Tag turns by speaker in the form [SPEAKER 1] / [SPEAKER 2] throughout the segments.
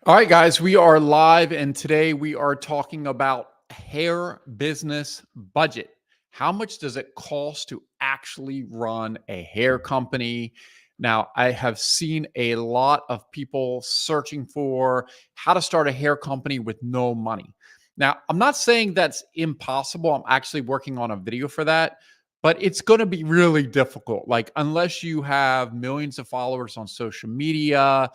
[SPEAKER 1] All right, guys, we are live, and today we are talking about hair business budget. How much does it cost to actually run a hair company? Now, I have seen a lot of people searching for how to start a hair company with no money. Now, I'm not saying that's impossible. I'm actually working on a video for that, but it's going to be really difficult. Like, unless you have millions of followers on social media,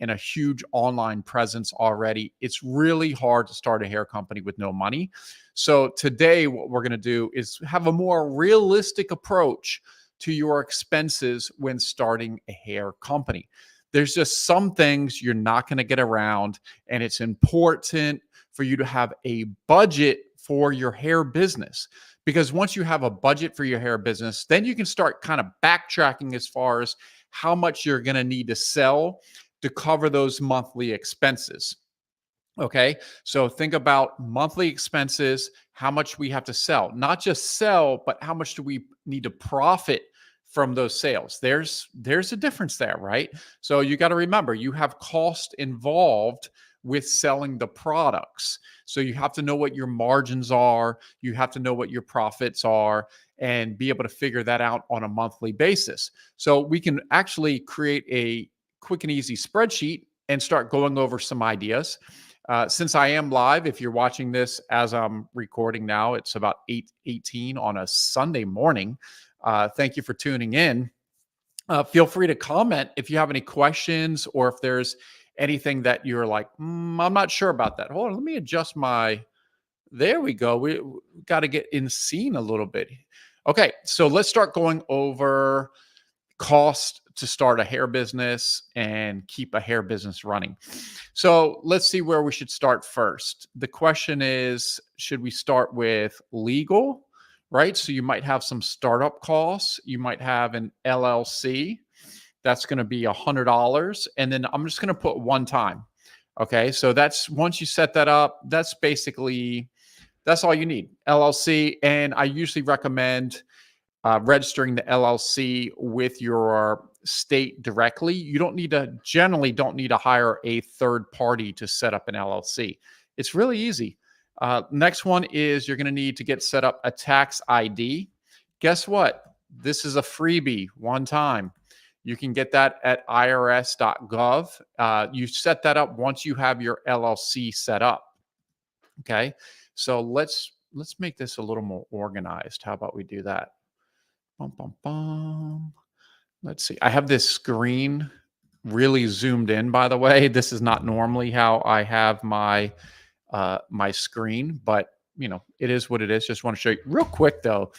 [SPEAKER 1] and a huge online presence already, it's really hard to start a hair company with no money. So today, what we're going to do is have a more realistic approach to your expenses when starting a hair company. There's just some things you're not going to get around, and it's important for you to have a budget for your hair business. Because once you have a budget for your hair business, then you can start kind of backtracking as far as how much you're going to need to sell to cover those monthly expenses. Okay. So think about monthly expenses, how much we have to sell, not just sell, but how much do we need to profit from those sales? There's a difference there, right? So you got to remember you have cost involved with selling the products. So you have to know what your margins are, you have to know what your profits are, and be able to figure that out on a monthly basis. So we can actually create a quick and easy spreadsheet and start going over some ideas. Since I am live, if you're watching this as I'm recording now, it's about 8:18 on a Sunday morning. Thank you for tuning in. Feel free to comment if you have any questions or if there's anything that you're like, I'm not sure about that. Hold on, let me adjust my. There we go. We got to get in scene a little bit. Okay, so let's start going over cost to start a hair business and keep a hair business running. So let's see where we should start first. The question is, should we start with legal, right? So you might have some startup costs. You might have an LLC. That's going to be $100. And then I'm just going to put one time. Okay. So that's once you set that up, that's all you need. LLC. And I usually recommend registering the LLC with your state directly. You generally don't need to hire a third party to set up an LLC. It's really easy. Next one is you're going to need to get set up a tax ID. Guess what? This is a freebie one time. You can get that at irs.gov. You set that up once you have your LLC set up. Okay. So let's make this a little more organized. How about we do that? Bum, bum, bum. Let's see. I have this screen really zoomed in, by the way. This is not normally how I have my my screen, but it is what it is. Just want to show you real quick though.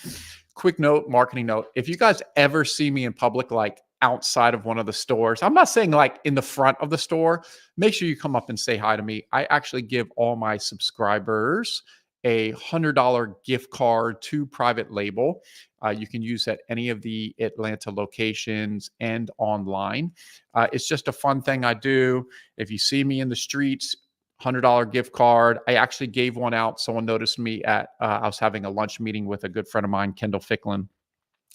[SPEAKER 1] Quick note, marketing note. If you guys ever see me in public, like outside of one of the stores, I'm not saying like in the front of the store, make sure you come up and say hi to me. I actually give all my subscribers a $100 gift card to private label. You can use at any of the Atlanta locations and online. It's just a fun thing I do. If you see me in the streets, $100 gift card. I actually gave one out. Someone noticed me at, I was having a lunch meeting with a good friend of mine, Kendall Ficklin.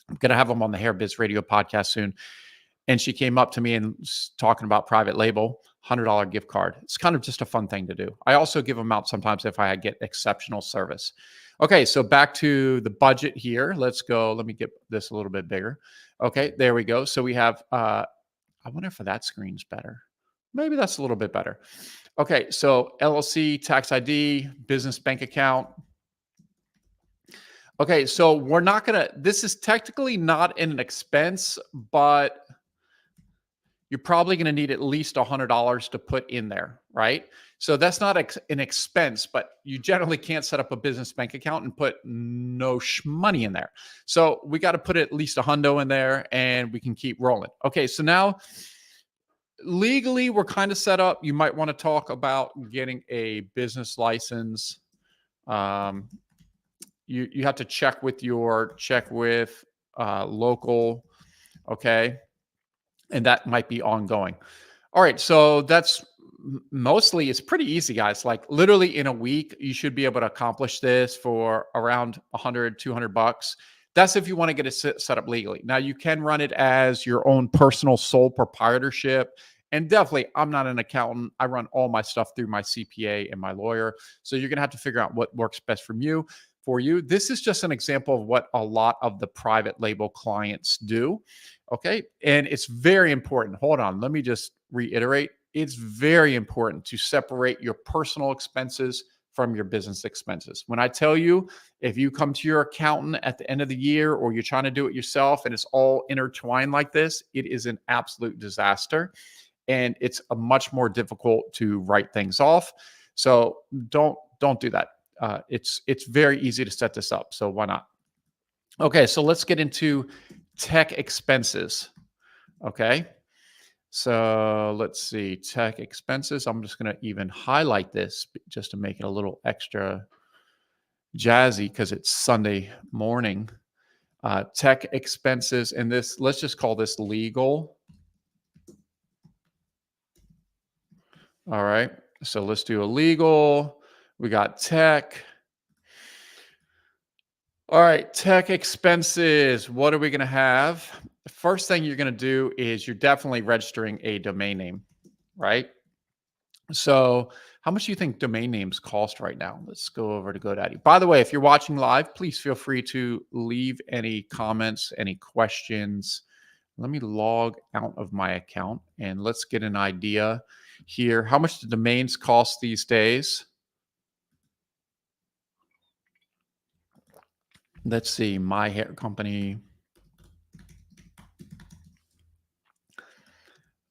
[SPEAKER 1] I'm going to have him on the Hair Biz Radio podcast soon. And she came up to me and was talking about private label, $100 gift card. It's kind of just a fun thing to do. I also give them out sometimes if I get exceptional service. Okay, so back to the budget here. Let's go. Let me get this a little bit bigger. Okay, there we go. So we have, I wonder if that screen's better. Maybe that's a little bit better. Okay, so LLC, tax ID, business bank account. Okay, so we're not going to, this is technically not an expense, but you're probably going to need at least $100 to put in there, right? So that's not an expense, but you generally can't set up a business bank account and put no money in there. So we got to put at least $100 in there and we can keep rolling. Okay, so now legally we're kind of set up. You might want to talk about getting a business license. You have to check with local, okay? And that might be ongoing. All right, so that's mostly, it's pretty easy, guys. Like literally in a week, you should be able to accomplish this for around $100, $200. That's if you want to get it set up legally. Now you can run it as your own personal sole proprietorship And definitely, I'm not an accountant. I run all my stuff through my CPA and my lawyer. So you're going to have to figure out what works best for you. This is just an example of what a lot of the private label clients do. Okay. And it's very important. Hold on. Let me just reiterate. It's very important to separate your personal expenses from your business expenses. When I tell you, if you come to your accountant at the end of the year or you're trying to do it yourself and it's all intertwined like this, it is an absolute disaster. And it's a much more difficult to write things off. So don't do that. It's very easy to set this up. So why not? Okay, so let's get into tech expenses. Okay. So let's see, tech expenses. I'm just going to even highlight this just to make it a little extra jazzy because it's Sunday morning. Tech expenses, and this, let's just call this legal. All right. So let's do a legal. We got tech. All right. Tech expenses. What are we going to have? The first thing you're going to do is you're definitely registering a domain name, right? So how much do you think domain names cost right now? Let's go over to GoDaddy. By the way, if you're watching live, please feel free to leave any comments, any questions. Let me log out of my account and let's get an idea here. How much do domains cost these days? Let's see, my hair company.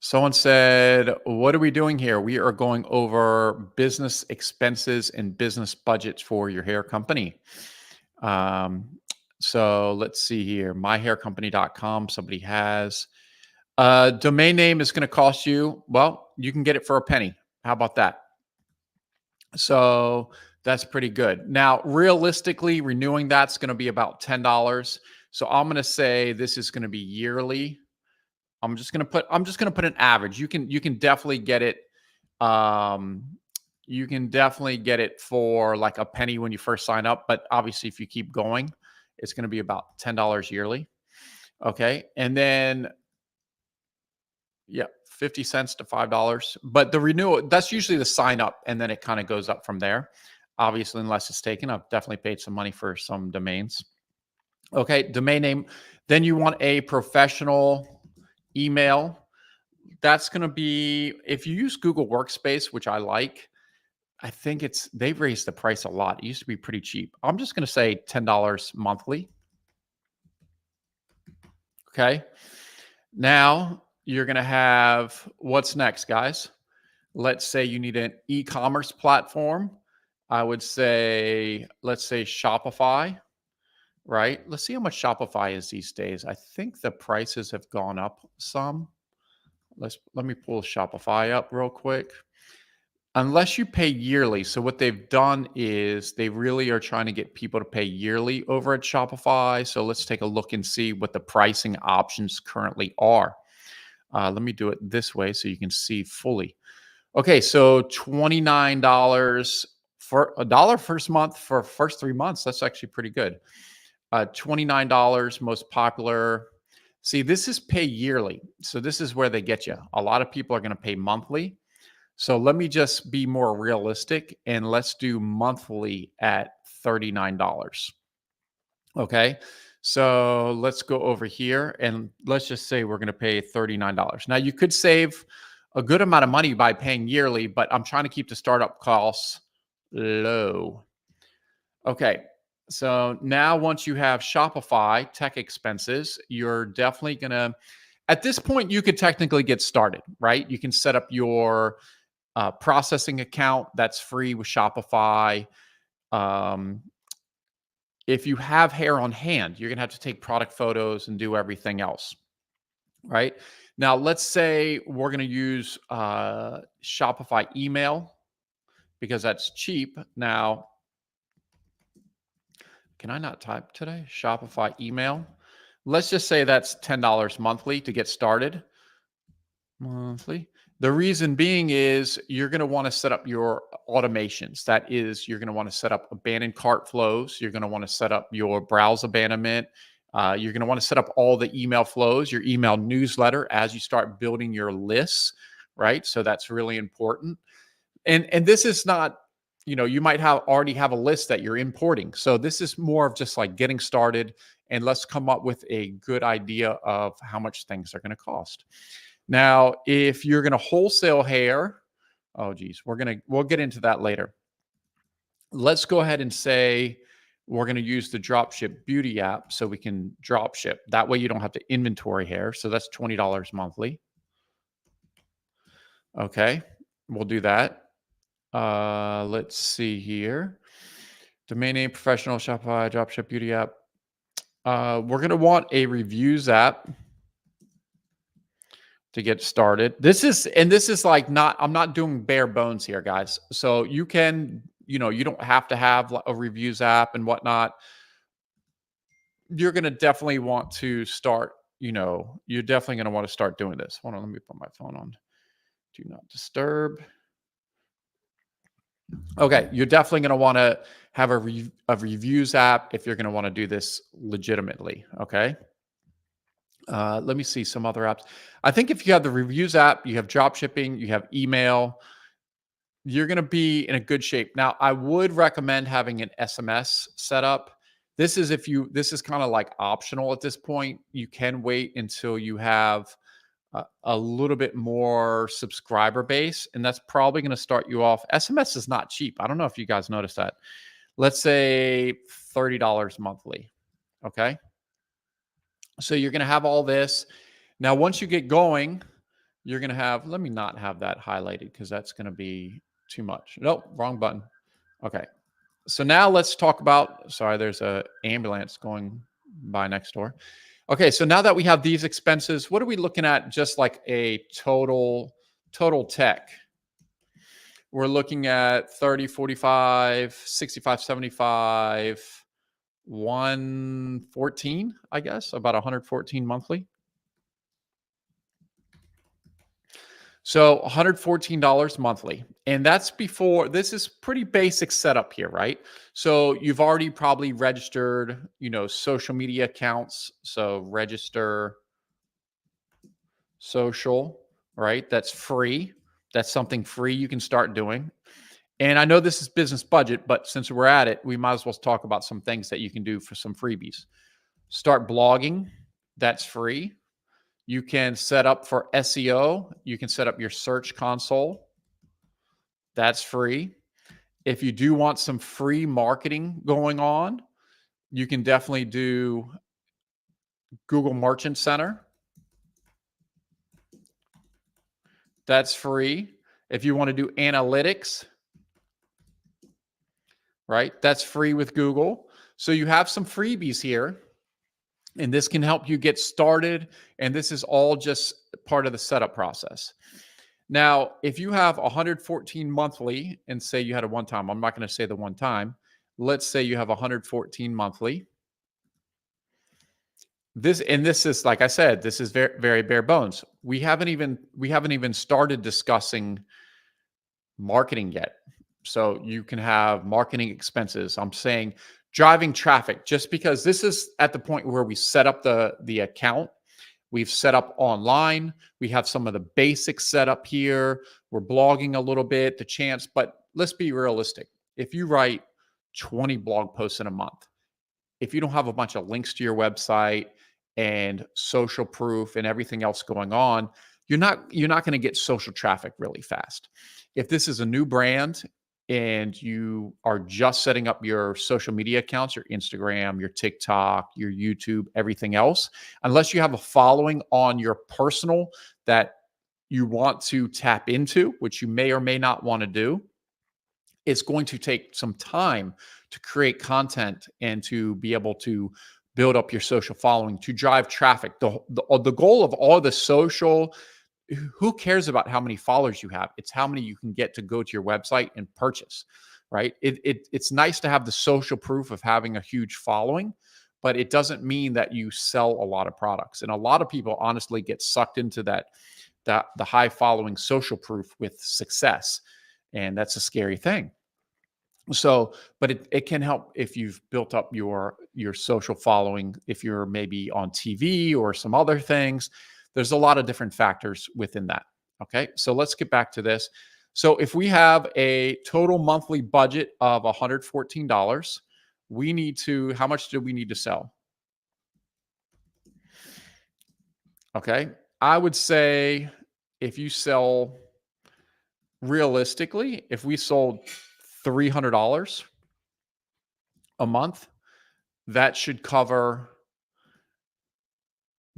[SPEAKER 1] Someone said, what are we doing here? We are going over business expenses and business budgets for your hair company. So let's see here, myhaircompany.com. Somebody has domain name is going to cost you, well, you can get it for a penny. How about that? So that's pretty good. Now, realistically, renewing that's going to be about $10. So I'm going to say this is going to be yearly. I'm just going to put an average. You can definitely get it. You can definitely get it for like a penny when you first sign up. But obviously, if you keep going, it's going to be about $10 yearly. Okay. And then, yeah, 50 cents to $5. But the renewal, that's usually the sign up. And then it kind of goes up from there. Obviously, unless it's taken, I've definitely paid some money for some domains. Okay. Domain name. Then you want a professional email. That's going to be, if you use Google Workspace, which I like, I think they've raised the price a lot. It used to be pretty cheap. I'm just going to say $10 monthly. Okay. Now you're going to have, what's next, guys? Let's say you need an e-commerce platform. I would say, let's say Shopify, right? Let's see how much Shopify is these days. I think the prices have gone up some. Let me pull Shopify up real quick. Unless you pay yearly. So what they've done is they really are trying to get people to pay yearly over at Shopify. So let's take a look and see what the pricing options currently are. Let me do it this way so you can see fully. Okay, so $29 for $1 first month for first 3 months. That's actually pretty good. $29 most popular. See, this is pay yearly. So this is where they get you. A lot of people are going to pay monthly. So let me just be more realistic and let's do monthly at $39. Okay. So let's go over here and let's just say we're going to pay $39. Now you could save a good amount of money by paying yearly, but I'm trying to keep the startup costs low. Okay. So now once you have Shopify tech expenses, you're definitely going to, at this point, you could technically get started, right? You can set up your processing account that's free with Shopify. If you have hair on hand, you're going to have to take product photos and do everything else, right? Now, let's say we're going to use Shopify email because that's cheap. Now, can I not type today? Shopify email. Let's just say that's $10 monthly to get started. Monthly. The reason being is you're going to want to set up your automations. That is, you're going to want to set up abandoned cart flows. You're going to want to set up your browse abandonment. You're going to want to set up all the email flows, your email newsletter as you start building your lists right? So that's really important. And this is not, you might have already have a list that you're importing. So this is more of just like getting started, and let's come up with a good idea of how much things are going to cost. Now, if you're going to wholesale hair, oh geez, we'll get into that later. Let's go ahead and say we're going to use the Dropship Beauty app so we can drop ship. That way you don't have to inventory hair. So that's $20 monthly. Okay, we'll do that. Let's see here. Domain name, professional, Shopify, Dropship Beauty app. We're going to want a reviews app to get started. This is like I'm not doing bare bones here, guys. So you can, you don't have to have a reviews app and whatnot. You're going to definitely want to start, you're definitely going to want to start doing this. Hold on, let me put my phone on do not disturb. Okay, you're definitely going to want to have a reviews app if you're going to want to do this legitimately. Okay. Let me see some other apps. I think if you have the reviews app, you have drop shipping, you have email, you're going to be in a good shape. Now, I would recommend having an SMS set up. This is kind of like optional at this point. You can wait until you have a little bit more subscriber base, and that's probably going to start you off. SMS is not cheap. I don't know if you guys noticed that. Let's say $30 monthly. Okay. So you're going to have all this. Now, once you get going, you're going to have, let me not have that highlighted because that's going to be too much. Nope, wrong button. Okay. So now let's talk about, sorry, there's a ambulance going by next door. Okay. So now that we have these expenses, what are we looking at? Just like a total tech. We're looking at 30, 45, 65, 75, 114, I guess, about 114 monthly. So $114 monthly. And that's before, this is pretty basic setup here, right? So you've already probably registered, social media accounts. So register social, right? That's free. That's something free you can start doing. And I know this is business budget, but since we're at it, we might as well talk about some things that you can do for some freebies. Start blogging. That's free. You can set up for SEO. You can set up your search console. That's free. If you do want some free marketing going on, you can definitely do Google Merchant Center. That's free. If you want to do analytics, right? That's free with Google. So you have some freebies here, and this can help you get started. And this is all just part of the setup process. Now, if you have 114 monthly and say you had a one time, I'm not going to say the one time. Let's say you have 114 monthly. This is, like I said, this is very, very bare bones. We haven't even started discussing marketing yet. So you can have marketing expenses. I'm saying driving traffic, just because this is at the point where we set up the account. We've set up online. We have some of the basics set up here. We're blogging a little bit, the chance, but let's be realistic. If you write 20 blog posts in a month, if you don't have a bunch of links to your website and social proof and everything else going on, you're not going to get social traffic really fast. If this is a new brand and you are just setting up your social media accounts, your Instagram, your TikTok, your YouTube, everything else, unless you have a following on your personal that you want to tap into, which you may or may not want to do, it's going to take some time to create content and to be able to build up your social following, to drive traffic. The goal of all the social, who cares about how many followers you have? It's how many you can get to go to your website and purchase, right? It's nice to have the social proof of having a huge following, but it doesn't mean that you sell a lot of products. And a lot of people honestly get sucked into the high following social proof with success. And that's a scary thing. So, but it can help if you've built up your social following, if you're maybe on TV or some other things. There's a lot of different factors within that. Okay, so let's get back to this. So if we have a total monthly budget of $114, we need to, how much do we need to sell? Okay, I would say if you sell realistically, if we sold $300 a month, that should cover,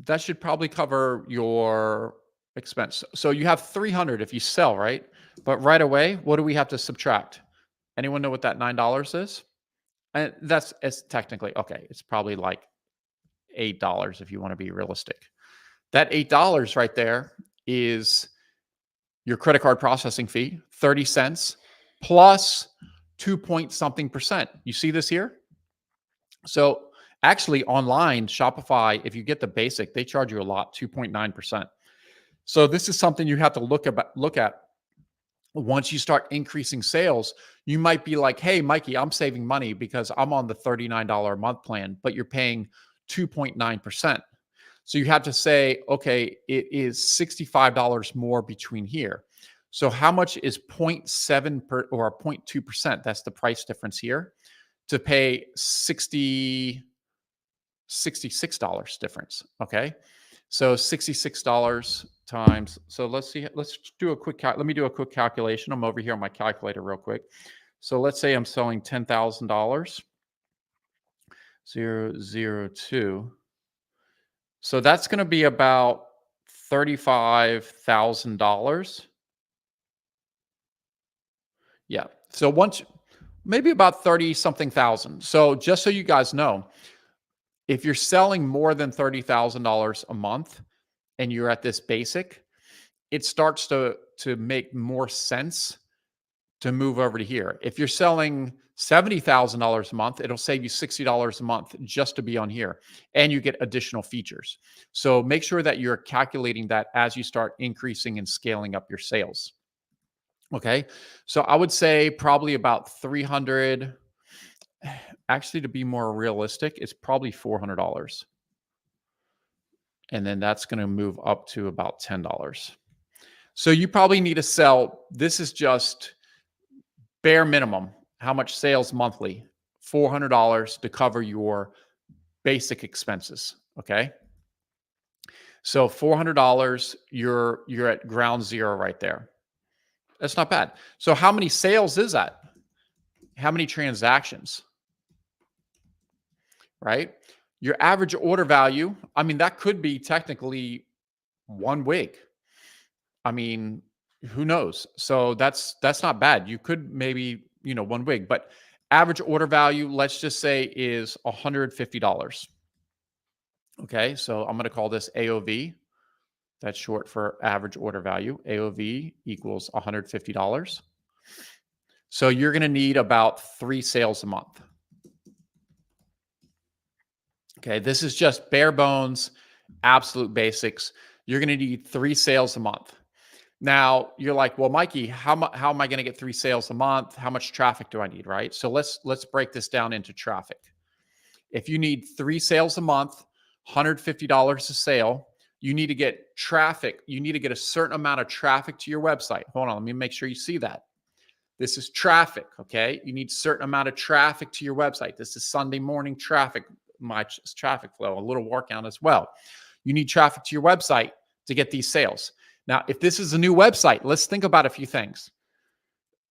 [SPEAKER 1] that should probably cover your expense. So you have 300 if you sell, right? But right away, what do we have to subtract? Anyone know what that $9 is? And that's, it's technically okay. It's probably like $8 if you want to be realistic. That $8 right there is your credit card processing fee, 30 cents plus 2 point something percent. You see this here? So actually online, Shopify, if you get the basic, they charge you a lot, 2.9%. So this is something you have to look at once you start increasing sales. You might be like, hey, Mikey, I'm saving money because I'm on the $39 a month plan, but you're paying 2.9%. So you have to say, okay, it is $65 more between here. So how much is 0.7 per, or 0.2%? That's the price difference here to pay $66 difference. Okay. So $66 times. So let's see. Let's do a quick. Let me do a quick calculation. I'm over here on my calculator real quick. So let's say I'm selling $10,000. 002. So that's going to be about $35,000. Yeah. So once, maybe about 30 something thousand. So just so you guys know, if you're selling more than $30,000 a month and you're at this basic, it starts to make more sense to move over to here. If you're selling $70,000 a month, it'll save you $60 a month just to be on here, and you get additional features. So make sure that you're calculating that as you start increasing and scaling up your sales. Okay. So I would say probably about 300. Actually, to be more realistic, it's probably $400. And then that's going to move up to about $10. So you probably need to sell. This is just bare minimum. How much sales monthly? $400 to cover your basic expenses. Okay. So $400, you're at ground zero right there. That's not bad. So how many sales is that? How many transactions? Right? Your average order value, I mean, that could be technically one wig. I mean, who knows? So that's not bad. You could maybe, one wig, but average order value, let's just say, is $150. Okay, so I'm going to call this AOV. That's short for average order value. AOV equals $150. So you're going to need about 3 sales a month. Okay, this is just bare bones, absolute basics. You're going to need 3 sales a month. Now you're like, well, Mikey, how am I going to get 3 sales a month? How much traffic do I need? Right. So let's break this down into traffic. If you need 3 sales a month, $150 a sale, you need to get traffic. You need to get a certain amount of traffic to your website. Hold on. Let me make sure you see that. This is traffic. Okay. You need a certain amount of traffic to your website. This is Sunday morning traffic, my traffic flow, a little workout as well. You need traffic to your website to get these sales. Now, if this is a new website, let's think about a few things.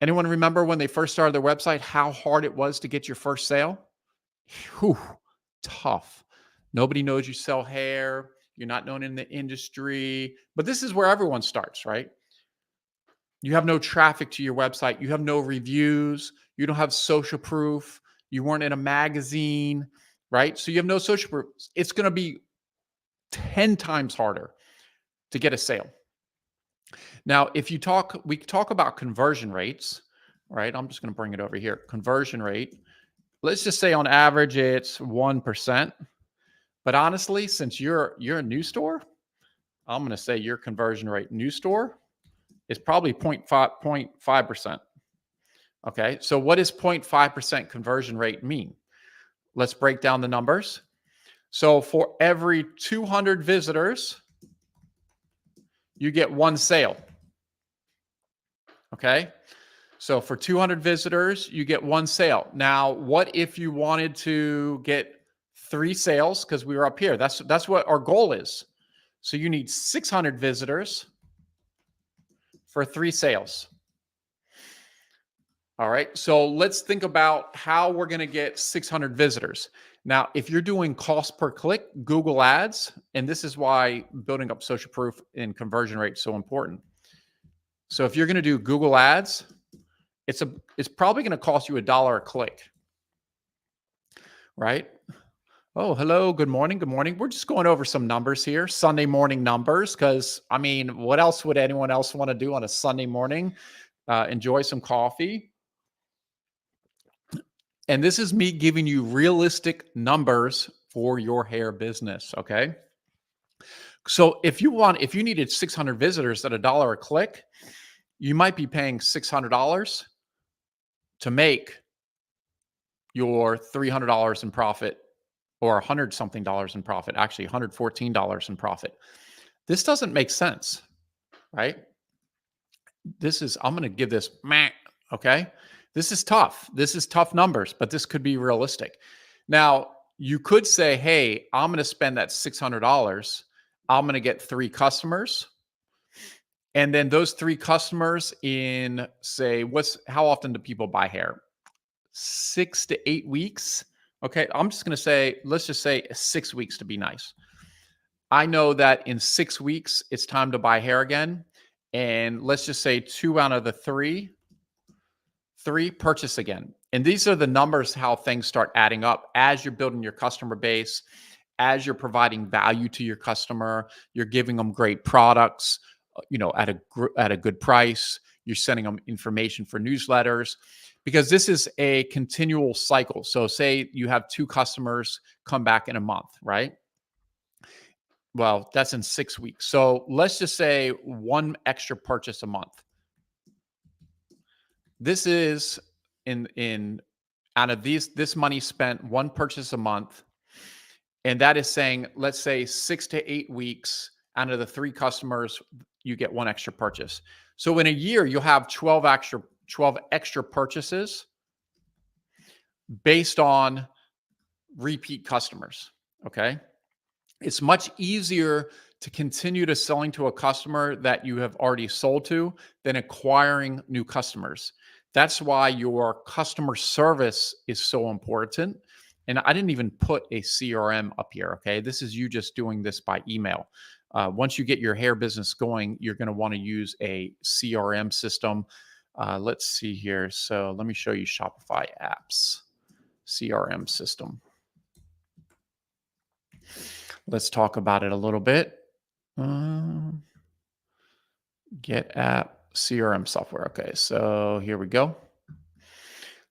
[SPEAKER 1] Anyone remember when they first started their website, how hard it was to get your first sale? Whew, tough. Nobody knows you sell hair. You're not known in the industry. But this is where everyone starts, right? You have no traffic to your website. You have no reviews. You don't have social proof. You weren't in a magazine, right? So you have no social proof. It's going to be 10 times harder to get a sale. Now, we talk about conversion rates, right? I'm just going to bring it over here. Conversion rate. Let's just say on average, it's 1%. But honestly, since you're a new store, I'm going to say your conversion rate new store is probably 0.5%. Okay. So what does 0.5% conversion rate mean? Let's break down the numbers. So for every 200 visitors, you get 1 sale. Okay. So for 200 visitors, you get one sale. Now, what if you wanted to get 3 sales? Because we were up here. That's what our goal is. So you need 600 visitors for 3 sales. All right. So let's think about how we're going to get 600 visitors. Now, if you're doing cost per click, Google Ads, and this is why building up social proof and conversion rate is so important. So if you're going to do Google Ads, it's probably going to cost you $1 a click, right? Oh, hello. Good morning. Good morning. We're just going over some numbers here, Sunday morning numbers, because I mean, what else would anyone else want to do on a Sunday morning? Enjoy some coffee. And this is me giving you realistic numbers for your hair business. Okay. So if you needed 600 visitors at $1 a click, you might be paying $600 to make your $300 in profit, or 100 something dollars in profit, actually $114 in profit. This doesn't make sense, right? I'm going to give this, okay? This is tough. This is tough numbers, but this could be realistic. Now, you could say, hey, I'm going to spend that $600. I'm going to get 3 customers. And then those 3 customers in, say, how often do people buy hair? 6 to 8 weeks. Okay. I'm just going to say, let's just say 6 weeks to be nice. I know that in 6 weeks, it's time to buy hair again. And let's just say 2 out of the 3 purchase again. And these are the numbers, how things start adding up as you're building your customer base, as you're providing value to your customer, you're giving them great products, at a good price. You're sending them information for newsletters, because this is a continual cycle. So say you have 2 customers come back in a month, right? Well, that's in 6 weeks. So let's just say 1 extra purchase a month. This is in out of this money spent, 1 purchase a month. And that is saying, let's say 6 to 8 weeks out of the 3 customers, you get 1 extra purchase. So in a year, you'll have 12 extra purchases based on repeat customers. Okay. It's much easier to continue to selling to a customer that you have already sold to than acquiring new customers. That's why your customer service is so important. And I didn't even put a CRM up here. Okay. This is you just doing this by email. Once you get your hair business going, you're going to want to use a CRM system. Let's see here. So let me show you Shopify apps, CRM system. Let's talk about it a little bit. Get app CRM software. Okay, so here we go.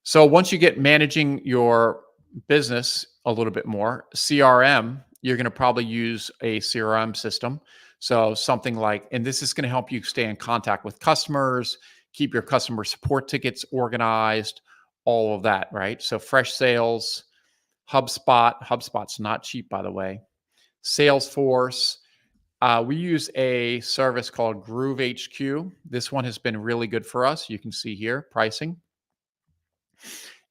[SPEAKER 1] So once you get managing your business a little bit more, CRM, you're going to probably use a CRM system. So something like, and this is going to help you stay in contact with customers, keep your customer support tickets organized, all of that, right? So Fresh Sales, HubSpot's not cheap, by the way. Salesforce. We use a service called Groove HQ. This one has been really good for us. You can see here pricing.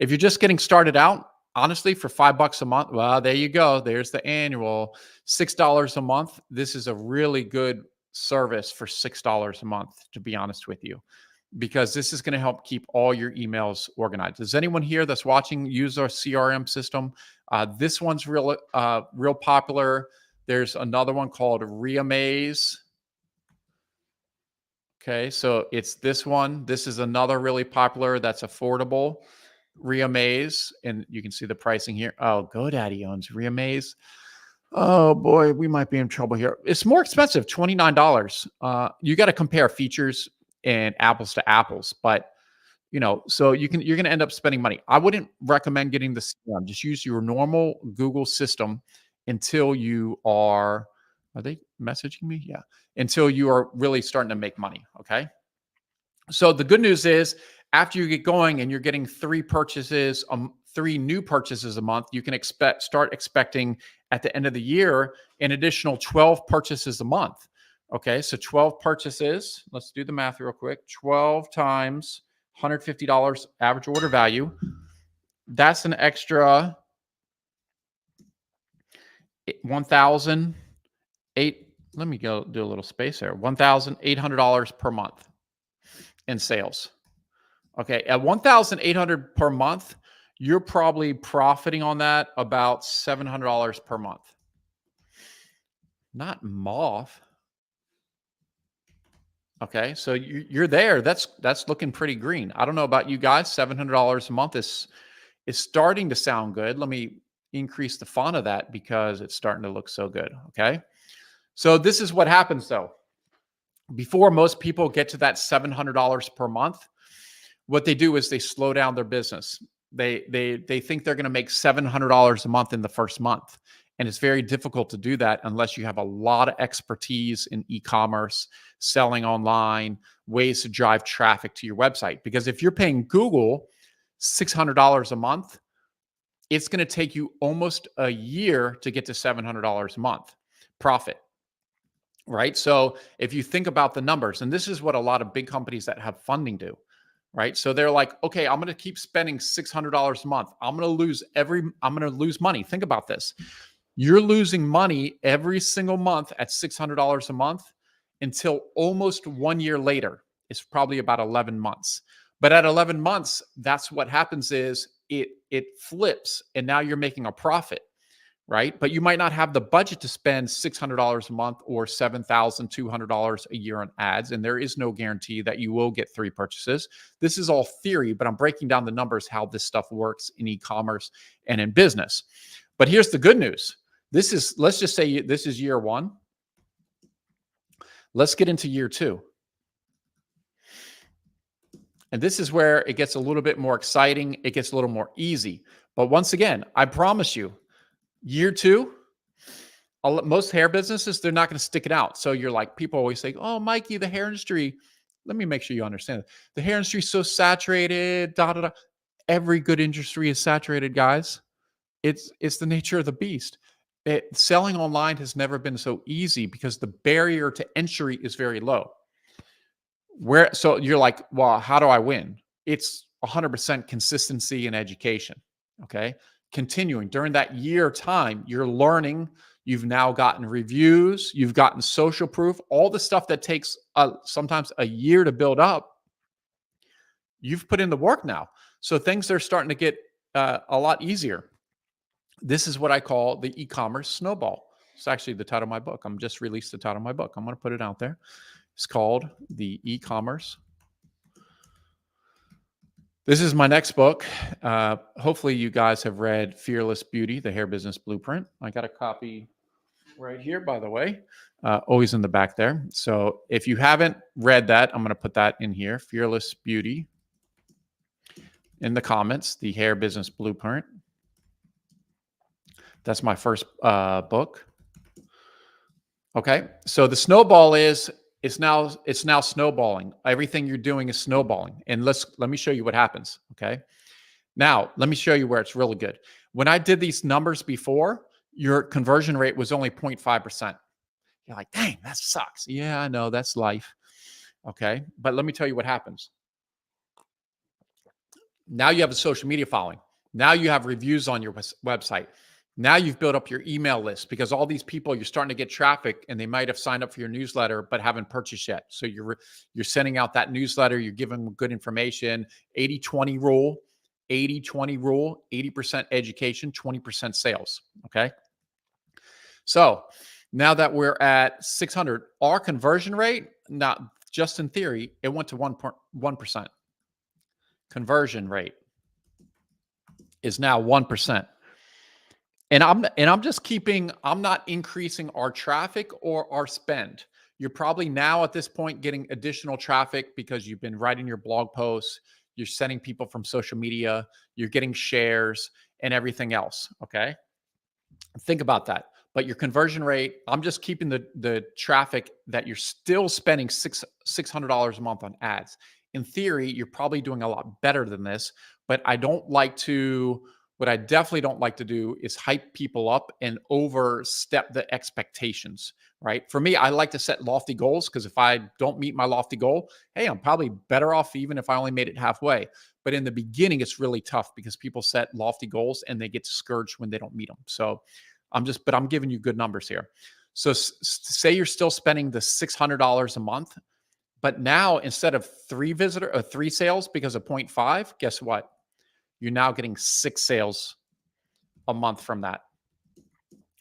[SPEAKER 1] If you're just getting started out, honestly, for $5 a month, well, there you go. There's the annual $6 a month. This is a really good service for $6 a month, to be honest with you, because this is going to help keep all your emails organized. Does anyone here that's watching use our CRM system? This one's real popular. There's another one called Reamaze. Okay, so it's this one. This is another really popular that's affordable, Reamaze, and you can see the pricing here. Oh, GoDaddy owns Reamaze. Oh boy, we might be in trouble here. It's more expensive, $29. You got to compare features and apples to apples, but so you're going to end up spending money. I wouldn't recommend getting the CRM. Just use your normal Google system until you are they messaging me? Yeah. Until you are really starting to make money. Okay. So the good news is, after you get going and you're getting 3 new purchases a month, you can start expecting at the end of the year an additional 12 purchases a month. Okay, so 12 purchases. Let's do the math real quick. 12 times $150 average order value. That's an extra 1,008. Let me go do a little space there. $1,800 per month in sales. Okay, at $1,800 per month, you're probably profiting on that about $700 per month. Not mauve. Okay, so you're there. That's looking pretty green. I don't know about you guys. $700 a month is starting to sound good. Let me increase the font of that because it's starting to look so good. Okay, so this is what happens though. Before most people get to that $700 per month, what they do is they slow down their business. They think they're going to make $700 a month in the first month. And it's very difficult to do that unless you have a lot of expertise in e-commerce, selling online, ways to drive traffic to your website. Because if you're paying Google $600 a month, it's going to take you almost a year to get to $700 a month profit. Right. So if you think about the numbers, and this is what a lot of big companies that have funding do, right? So they're like, okay, I'm going to keep spending $600 a month. I'm going to lose money. Think about this. You're losing money every single month at $600 a month until almost 1 year later. It's probably about 11 months. But at 11 months, that's what happens is it flips and now you're making a profit, right? But you might not have the budget to spend $600 a month or $7,200 a year on ads. And there is no guarantee that you will get 3 purchases. This is all theory, but I'm breaking down the numbers, how this stuff works in e-commerce and in business. But here's the good news. Let's just say this is year 1. Let's get into year 2. And this is where it gets a little bit more exciting. It gets a little more easy. But once again, I promise you, year 2, most hair businesses, they're not going to stick it out. So you're like, people always say, oh, Mikey, the hair industry. Let me make sure you understand it. The hair industry is so saturated, da, da, da. Every good industry is saturated, guys. It's the nature of the beast. Selling online has never been so easy because the barrier to entry is very low. So you're like, well, how do I win? It's 100% consistency and education. Okay. Continuing during that year time, you're learning. You've now gotten reviews. You've gotten social proof, all the stuff that takes sometimes a year to build up. You've put in the work now. So things are starting to get a lot easier. This is what I call the e-commerce snowball. It's actually the title of my book. I'm just released the title of my book. I'm going to put it out there. It's called the e-commerce. This is my next book. Hopefully you guys have read Fearless Beauty, the Hair Business Blueprint. I got a copy right here, by the way, always in the back there. So if you haven't read that, I'm going to put that in here. Fearless Beauty in the comments, the Hair Business Blueprint. That's my first book. Okay, so the snowball is it's now snowballing. Everything you're doing is snowballing, and let me show you what happens. Okay, now let me show you where it's really good. When I did these numbers before, your conversion rate was only 0.5%. You're like, dang, that sucks. Yeah, I know, that's life. Okay, but let me tell you what happens. Now you have a social media following. Now you have reviews on your website. Now you've built up your email list because all these people, you're starting to get traffic and they might have signed up for your newsletter but haven't purchased yet. So you're sending out that newsletter, you're giving them good information. 80-20 rule, 80-20 rule, 80% education, 20% sales. Okay. So now that we're at 600, our conversion rate, not just in theory, it went to 1%. Conversion rate is now 1%. And I'm just I'm not increasing our traffic or our spend. You're probably now at this point getting additional traffic because you've been writing your blog posts, you're sending people from social media, you're getting shares and everything else. Okay. Think about that. But your conversion rate, I'm just keeping the traffic that you're still spending $600 a month on ads. In theory, you're probably doing a lot better than this, but I don't like to What I definitely don't like to do is hype people up and overstep the expectations, right? For me, I like to set lofty goals because if I don't meet my lofty goal, hey, I'm probably better off even if I only made it halfway. But in the beginning, it's really tough because people set lofty goals and they get discouraged when they don't meet them. So but I'm giving you good numbers here. So say you're still spending the $600 a month, but now instead of three sales because of 0.5, guess what? You're now getting 6 sales a month from that.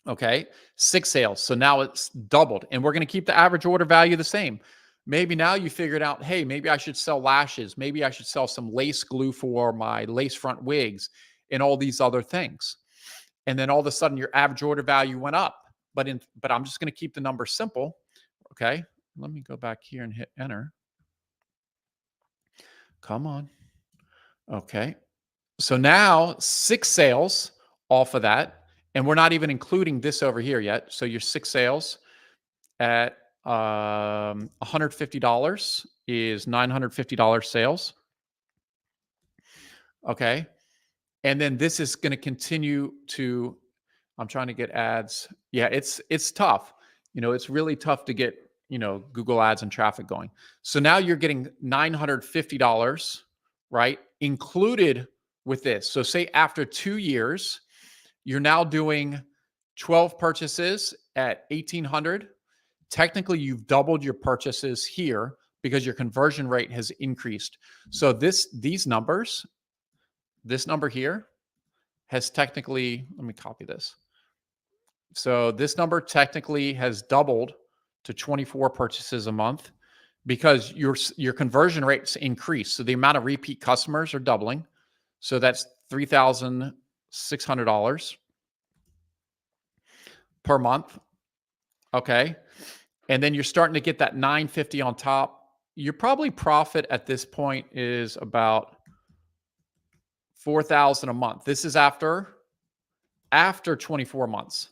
[SPEAKER 1] Okay. 6 sales. So now it's doubled, and we're going to keep the average order value the same. Maybe now you figured out, hey, maybe I should sell lashes. Maybe I should sell some lace glue for my lace front wigs and all these other things. And then all of a sudden your average order value went up. But I'm just going to keep the number simple. Okay. Let me go back here and hit enter. Come on. Okay. So now 6 sales off of that. And we're not even including this over here yet. So your 6 sales at $150 is $950 sales. Okay. And then this is going to continue to, I'm trying to get ads. Yeah, it's tough. It's really tough to get, Google ads and traffic going. So now you're getting $950, right? Included with this. So say after 2 years, you're now doing 12 purchases at 1,800. Technically, you've doubled your purchases here because your conversion rate has increased. So this number here has technically, let me copy this. So this number technically has doubled to 24 purchases a month because your conversion rates increase. So the amount of repeat customers are doubling. So that's $3,600 per month. Okay. And then you're starting to get that 950 on top. Your probably profit at this point is about 4,000 a month. This is after 24 months.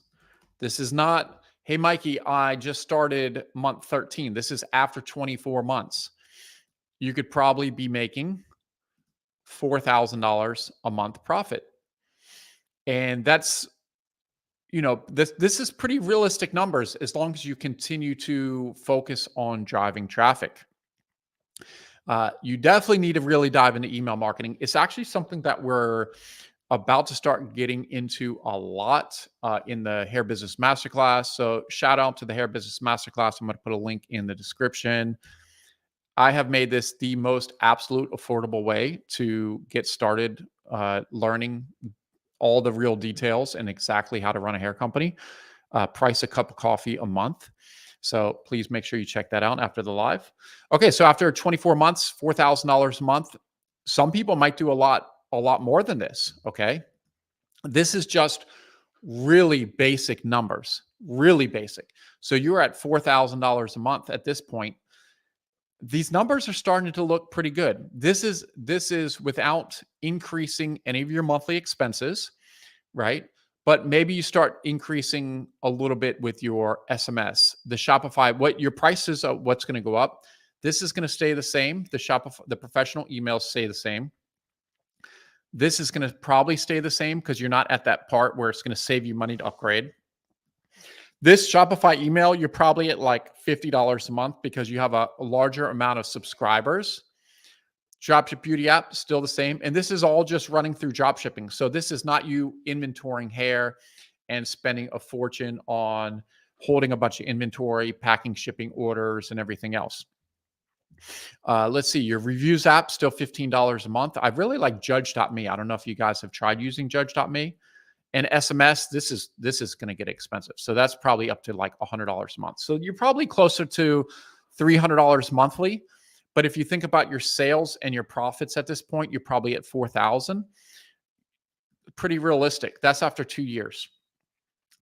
[SPEAKER 1] This is not, hey, Mikey, I just started month 13. This is after 24 months. You could probably be making $4,000 a month profit. And that's, this is pretty realistic numbers as long as you continue to focus on driving traffic. You definitely need to really dive into email marketing. It's actually something that we're about to start getting into a lot in the Hair Business Masterclass. So shout out to the Hair Business Masterclass. I'm going to put a link in the description. I have made this the most absolute affordable way to get started learning all the real details and exactly how to run a hair company. Price a cup of coffee a month. So please make sure you check that out after the live. Okay, so after 24 months, $4,000 a month. Some people might do a lot more than this, okay? This is just really basic numbers, really basic. So you're at $4,000 a month at this point. These numbers are starting to look pretty good. This is without increasing any of your monthly expenses, right? But maybe you start increasing a little bit with your SMS, the Shopify, what your prices are, what's going to go up. This is going to stay the same. The professional emails stay the same. This is going to probably stay the same because you're not at that part where it's going to save you money to upgrade. This Shopify email, you're probably at like $50 a month because you have a larger amount of subscribers. Dropship Beauty app, still the same. And this is all just running through dropshipping. So this is not you inventorying hair and spending a fortune on holding a bunch of inventory, packing shipping orders, and everything else. Let's see, your reviews app, still $15 a month. I really like Judge.me. I don't know if you guys have tried using Judge.me. And SMS, this is going to get expensive. So that's probably up to like $100 a month. So you're probably closer to $300 monthly. But if you think about your sales and your profits at this point, you're probably at 4,000. Pretty realistic. That's after 2 years.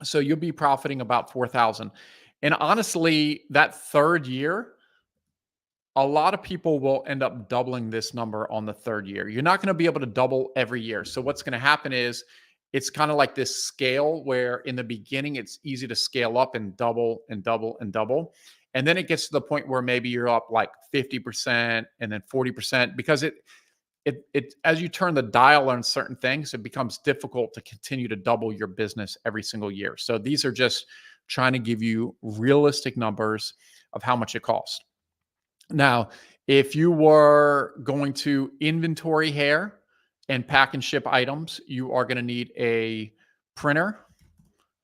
[SPEAKER 1] So you'll be profiting about 4,000. And honestly, that third year, a lot of people will end up doubling this number on the third year. You're not going to be able to double every year. So what's going to happen is it's kind of like this scale where in the beginning, it's easy to scale up and double and double and double. And then it gets to the point where maybe you're up like 50% and then 40% because as you turn the dial on certain things, it becomes difficult to continue to double your business every single year. So these are just trying to give you realistic numbers of how much it costs. Now, if you were going to inventory hair and pack and ship items, you are going to need a printer.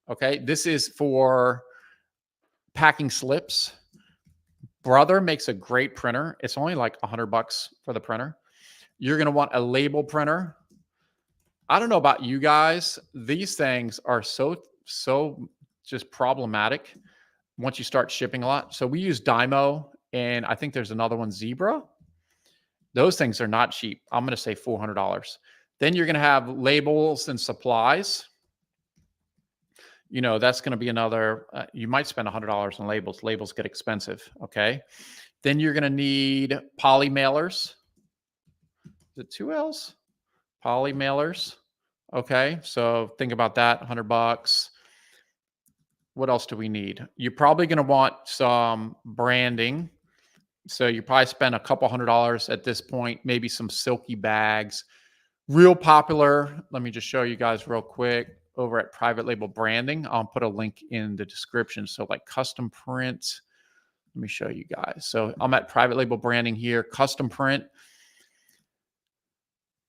[SPEAKER 1] Okay. This is for packing slips. Brother makes a great printer. It's only like $100 for the printer. You're going to want a label printer. I don't know about you guys. These things are so just problematic once you start shipping a lot. So we use Dymo, and I think there's another one, Zebra. Those things are not cheap. I'm going to say $400. Then you're going to have labels and supplies. You know, that's going to be another, you might spend $100 on labels. Labels get expensive. Okay. Then you're going to need poly mailers. Is it 2 L's? Poly mailers. Okay. So think about that. $100. What else do we need? You're probably going to want some branding. So you probably spend a couple $100 at this point, maybe some silky bags. Real popular. Let me just show you guys real quick over at Private Label Branding. I'll put a link in the description. So like custom print. Let me show you guys. So I'm at Private Label Branding here, custom print.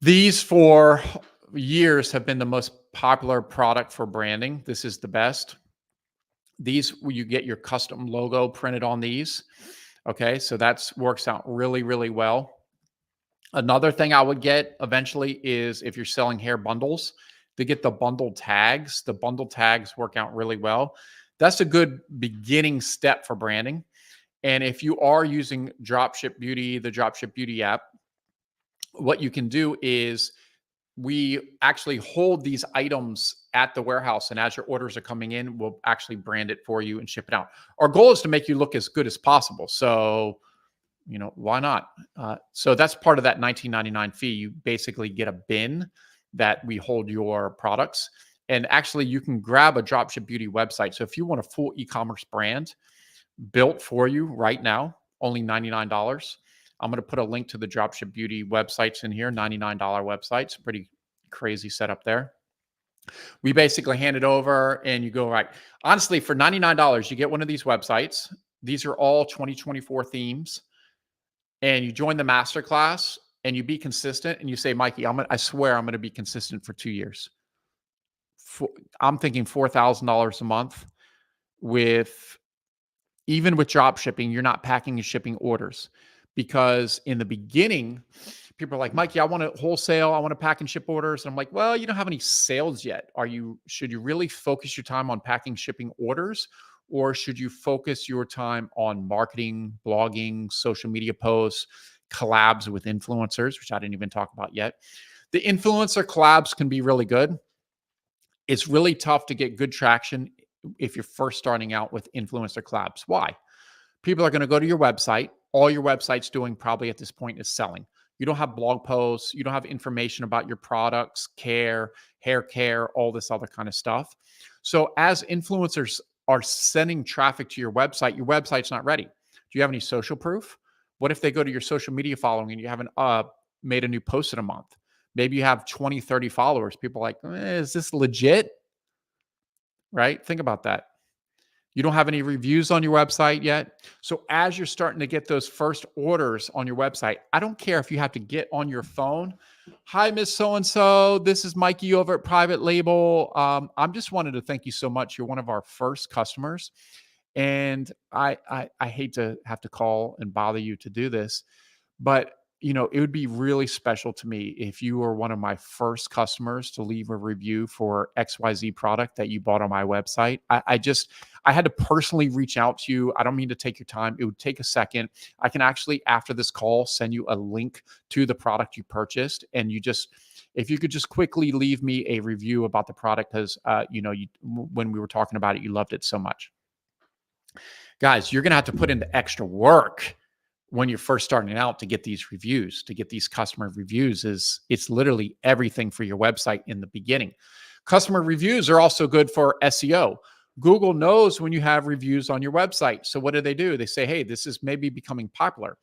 [SPEAKER 1] These for years have been the most popular product for branding. This is the best. These, you get your custom logo printed on these. Okay, so that works out really, really well. Another thing I would get eventually is if you're selling hair bundles, to get the bundle tags. The bundle tags work out really well. That's a good beginning step for branding. And if you are using Dropship Beauty, the Dropship Beauty app, what you can do is we actually hold these items at the warehouse, and as your orders are coming in, we'll actually brand it for you and ship it out. Our goal is to make you look as good as possible. So, you know, why not? So that's part of that $19.99 fee. You basically get a bin that we hold your products. And actually, you can grab a Dropship Beauty website. So if you want a full e-commerce brand built for you right now, only $99. I'm going to put a link to the Dropship Beauty websites in here, $99 websites. Pretty crazy setup there. We basically hand it over and you go, right. Honestly, for $99, you get one of these websites. These are all 2024 themes. And you join the Masterclass and you be consistent and you say, Mikey, I swear I'm going to be consistent for 2 years. I'm thinking $4,000 a month even with drop shipping, you're not packing and shipping orders. Because in the beginning, people are like, Mikey, I want to wholesale. I want to pack and ship orders. And I'm like, well, you don't have any sales yet. Should you really focus your time on packing, shipping orders? Or should you focus your time on marketing, blogging, social media posts, collabs with influencers, which I didn't even talk about yet? The influencer collabs can be really good. It's really tough to get good traction if you're first starting out with influencer collabs. Why? People are going to go to your website. All your website's doing probably at this point is selling. You don't have blog posts. You don't have information about your products, care, hair care, all this other kind of stuff. So as influencers are sending traffic to your website's not ready. Do you have any social proof? What if they go to your social media following and you haven't made a new post in a month? Maybe you have 20, 30 followers. People are like, is this legit? Right? Think about that. You don't have any reviews on your website yet. So as you're starting to get those first orders on your website, I don't care if you have to get on your phone. Hi, Miss So-and-so. This is Mikey over at Private Label. I'm just wanted to thank you so much. You're one of our first customers. And I hate to have to call and bother you to do this, but you know, it would be really special to me if you were one of my first customers to leave a review for XYZ product that you bought on my website. I had to personally reach out to you. I don't mean to take your time. It would take a second. I can actually, after this call, send you a link to the product you purchased. And if you could just quickly leave me a review about the product, because, when we were talking about it, you loved it so much. Guys, you're going to have to put in the extra work when you're first starting out to get these reviews, to get these customer reviews. It's literally everything for your website in the beginning. Customer reviews are also good for SEO. Google knows when you have reviews on your website. So what do? They say, hey, this is maybe becoming popular.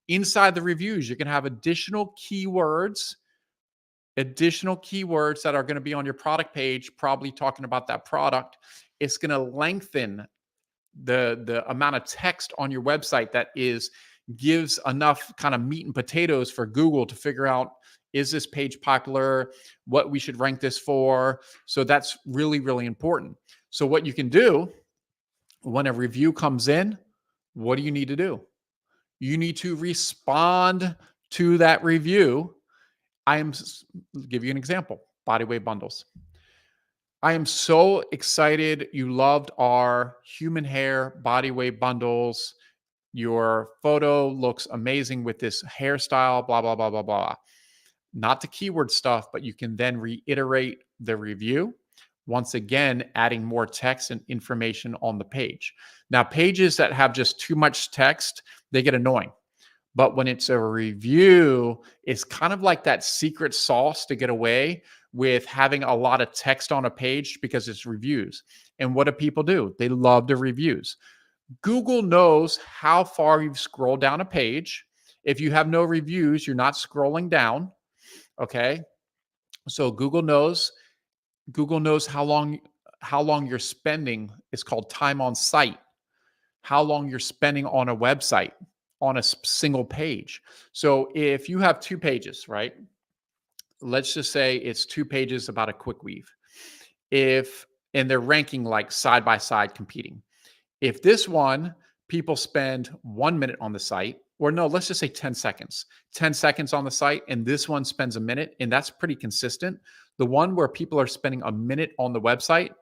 [SPEAKER 1] Inside the reviews, you can have additional keywords that are going to be on your product page, probably talking about that product. It's going to lengthen the amount of text on your website that gives enough kind of meat and potatoes for Google to figure out, is this page popular, what we should rank this for. So that's really, really important. So what you can do when a review comes in, what do you need to do? You need to respond to that review. Give you an example, body weight bundles. I am so excited you loved our human hair body weight bundles. Your photo looks amazing with this hairstyle, blah, blah, blah, blah, blah. Not the keyword stuff, but you can then reiterate the review. Once again, adding more text and information on the page. Now, pages that have just too much text, they get annoying. But when it's a review, it's kind of like that secret sauce to get away with having a lot of text on a page because it's reviews. And what do people do? They love the reviews. Google knows how far you've scrolled down a page. If you have no reviews, you're not scrolling down. Okay. So Google knows how long you're spending. It's called time on site. How long you're spending on a website, on a single page. So if you have 2 pages, right? Let's just say it's 2 pages about a quick weave. And they're ranking like side by side competing. If this one, people spend 1 minute on the site, or no, let's just say 10 seconds, 10 seconds on the site, and this one spends a minute, and that's pretty consistent. The one where people are spending a minute on the website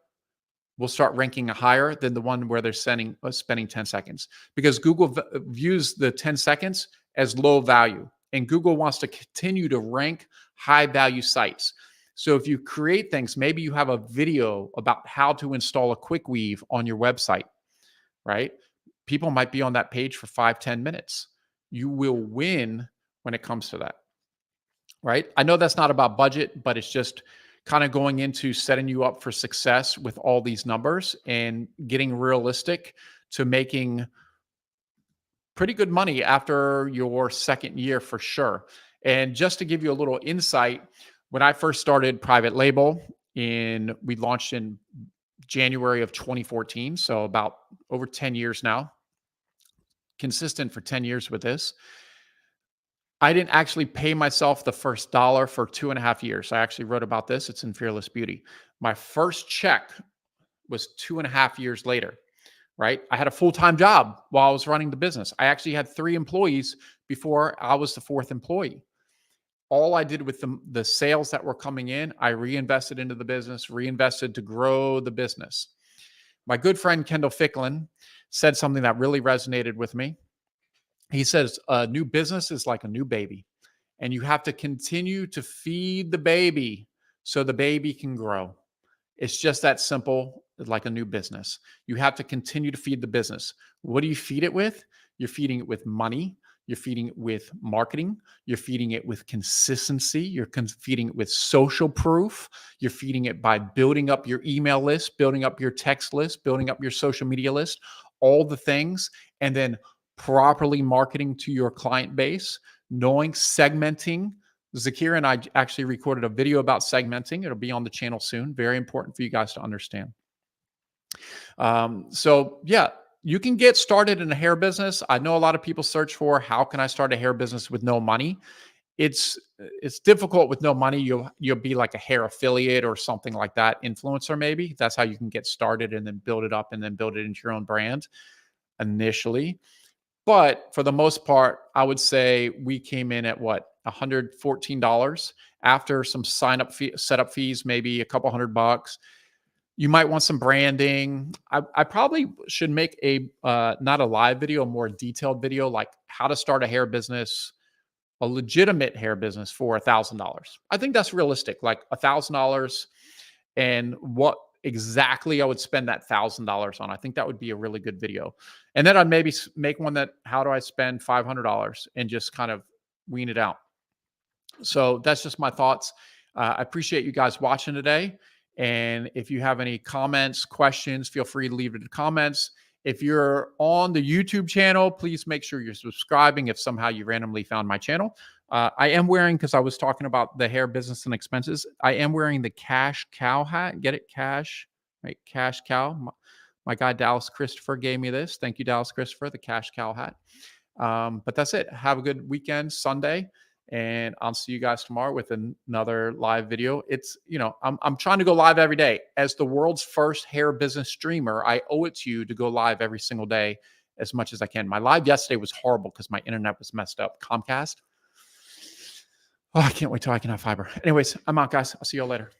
[SPEAKER 1] will start ranking higher than the one where they're spending 10 seconds, because Google views the 10 seconds as low value, and Google wants to continue to rank high value sites. So if you create things, maybe you have a video about how to install a quick weave on your website, right? People might be on that page for 5-10 minutes. You will win when it comes to that, right? I know that's not about budget, but it's just kind of going into setting you up for success with all these numbers and getting realistic to making pretty good money after your second year for sure. And just to give you a little insight, when I first started private label, we launched in January of 2014, so about over 10 years now, consistent for 10 years with this. I didn't actually pay myself the first dollar for 2.5 years. I actually wrote about this. It's in Fearless Beauty. My first check was 2.5 years later, right? I had a full-time job while I was running the business. I actually had 3 employees before I was the 4th employee. All I did with the sales that were coming in, I reinvested into the business, reinvested to grow the business. My good friend Kendall Ficklin said something that really resonated with me. He says, a new business is like a new baby, and you have to continue to feed the baby so the baby can grow. It's just that simple, like a new business. You have to continue to feed the business. What do you feed it with? You're feeding it with money. You're feeding it with marketing. You're feeding it with consistency. You're feeding it with social proof. You're feeding it by building up your email list, building up your text list, building up your social media list, all the things, and then properly marketing to your client base, knowing segmenting. Zakir and I actually recorded a video about segmenting. It'll be on the channel soon. Very important for you guys to understand. So yeah, you can get started in a hair business. I know a lot of people search for, how can I start a hair business with no money? It's difficult with no money. You'll be like a hair affiliate or something like that, influencer maybe. That's how you can get started and then build it up and then build it into your own brand initially. But for the most part, I would say we came in at what, $114 after some setup fees, maybe a couple $100. You might want some branding. I probably should make a not a live video, a more detailed video, like how to start a hair business, a legitimate hair business for $1,000. I think that's realistic, like $1,000, and what exactly I would spend that $1,000 on. I think that would be a really good video. And then I'd maybe make one that, how do I spend $500, and just kind of wean it out. So that's just my thoughts. I appreciate you guys watching today. And if you have any comments, questions, feel free to leave it in the comments. If you're on the YouTube channel, please make sure you're subscribing if somehow you randomly found my channel. I am wearing, because I was talking about the hair business and expenses, I am wearing the cash cow hat. Get it? Cash, right? Cash cow. My guy Dallas Christopher gave me this. Thank you, Dallas Christopher, the cash cow hat. But that's it. Have a good weekend, Sunday, and I'll see you guys tomorrow with another live video. It's, I'm trying to go live every day. As the world's first hair business streamer, I owe it to you to go live every single day as much as I can. My live yesterday was horrible because my internet was messed up. Comcast. Oh, I can't wait till I can have fiber. Anyways, I'm out, guys. I'll see you all later.